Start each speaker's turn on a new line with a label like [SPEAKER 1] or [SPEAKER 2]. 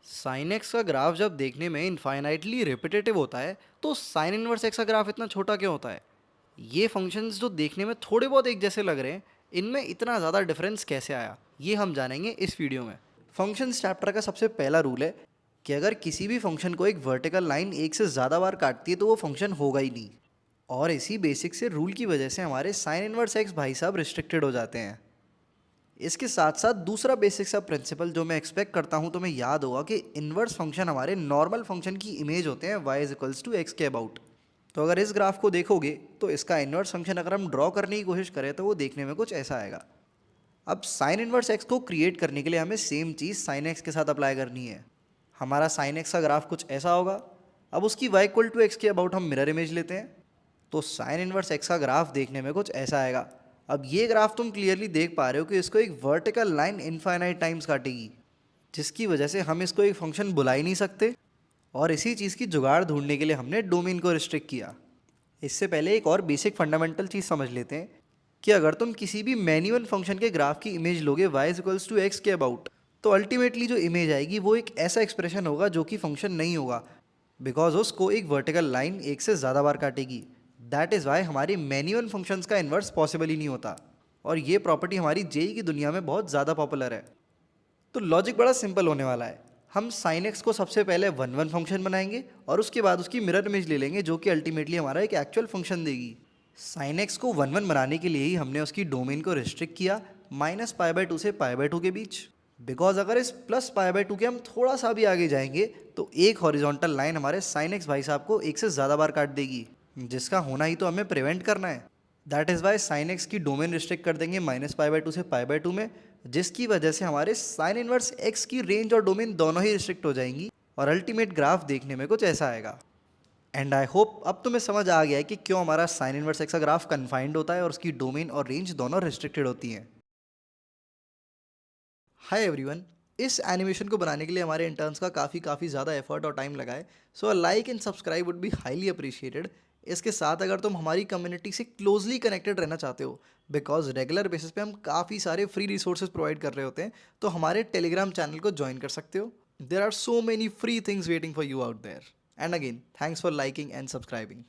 [SPEAKER 1] Sine x का graph जब देखने में इनफाइनाइटली रिपीटेटिव होता है तो साइन इनवर्स एक्स का ग्राफ इतना छोटा क्यों होता है? ये फंक्शंस जो देखने में थोड़े बहुत एक जैसे लग रहे हैं, इनमें इतना ज़्यादा डिफरेंस कैसे आया, ये हम जानेंगे इस वीडियो में। फंक्शंस चैप्टर का सबसे पहला रूल है कि अगर किसी भी फंक्शन को एक वर्टिकल लाइन एक से ज़्यादा बार काटती है तो वो फंक्शन होगा ही नहीं। और इसी बेसिक से रूल की वजह से हमारे साइन इनवर्स एक्स भाई साहब रिस्ट्रिक्टेड हो जाते हैं। इसके साथ साथ दूसरा बेसिक सा प्रिंसिपल जो मैं एक्सपेक्ट करता हूँ तुम्हें याद होगा कि इन्वर्स फंक्शन हमारे नॉर्मल फंक्शन की इमेज होते हैं y is equals to x के अबाउट। तो अगर इस ग्राफ को देखोगे तो इसका इन्वर्स फंक्शन अगर हम ड्रॉ करने की कोशिश करें तो वो देखने में कुछ ऐसा आएगा। अब साइन इन्वर्स एक्स को क्रिएट करने के लिए हमें सेम चीज़ साइन एक्स के साथ अप्लाई करनी है। हमारा साइन एक्स का ग्राफ कुछ ऐसा होगा। अब उसकी y इक्वल टू एक्स के अबाउट हम मिरर इमेज लेते हैं, तो साइन इनवर्स एक्स का ग्राफ देखने में कुछ ऐसा आएगा। अब ये ग्राफ तुम क्लियरली देख पा रहे हो कि इसको एक वर्टिकल लाइन इनफाइनाइट टाइम्स काटेगी, जिसकी वजह से हम इसको एक फंक्शन बुला ही नहीं सकते। और इसी चीज़ की जुगाड़ ढूंढने के लिए हमने डोमेन को रिस्ट्रिक्ट किया। इससे पहले एक और बेसिक फंडामेंटल चीज़ समझ लेते हैं कि अगर तुम किसी भी मैन्युअल फंक्शन के ग्राफ की इमेज लोगे y is equals to x के अबाउट, तो अल्टीमेटली जो इमेज आएगी वो एक ऐसा एक्सप्रेशन होगा जो कि फंक्शन नहीं होगा, बिकॉज उसको एक वर्टिकल लाइन एक से ज़्यादा बार काटेगी। दैट इज़ वाई हमारी मैन्युअल फंक्शंस का इन्वर्स पॉसिबल ही नहीं होता। और ये प्रॉपर्टी हमारी जेई की दुनिया में बहुत ज़्यादा पॉपुलर है। तो लॉजिक बड़ा सिंपल होने वाला है। हम साइन एक्स को सबसे पहले वन वन फंक्शन बनाएंगे और उसके बाद उसकी मिरर इमेज ले लेंगे जो कि अल्टीमेटली हमारा एक एक्चुअल फंक्शन देगी। साइन एक्स को वन वन बनाने के लिए ही हमने उसकी डोमेन को रिस्ट्रिक्ट किया -π/2 से π/2 के बीच। बिकॉज अगर इस +π/2 के हम थोड़ा सा भी आगे जाएंगे तो एक हॉरिजॉन्टल लाइन हमारे साइन एक्स भाई साहब को एक से ज़्यादा बार काट देगी, जिसका होना ही तो हमें प्रिवेंट करना है। That is why sine x की डोमेन रिस्ट्रिक्ट कर देंगे -π/2 से π/2 में, जिसकी वजह से हमारे साइन इनवर्स एक्स की रेंज और डोमेन दोनों ही रिस्ट्रिक्ट हो जाएंगी और अल्टीमेट ग्राफ देखने में कुछ ऐसा आएगा। एंड आई होप अब तुम्हें समझ आ गया है कि क्यों हमारा साइन इनवर्स एक्स का ग्राफ कन्फाइंड होता है और उसकी डोमेन और रेंज दोनों रिस्ट्रिक्टेड होती हैं। हाय एवरीवन, इस एनिमेशन को बनाने के लिए हमारे इंटर्न्स का काफ़ी ज़्यादा एफर्ट और टाइम लगा है, so like and subscribe would be highly appreciated. इसके साथ अगर तुम हमारी कम्युनिटी से क्लोजली कनेक्टेड रहना चाहते हो, बिकॉज रेगुलर बेसिस पे हम काफ़ी सारे फ्री रिसोर्सेज प्रोवाइड कर रहे होते हैं, तो हमारे टेलीग्राम चैनल को ज्वाइन कर सकते हो। There are so many free things waiting for you out there. And again thanks for liking and subscribing.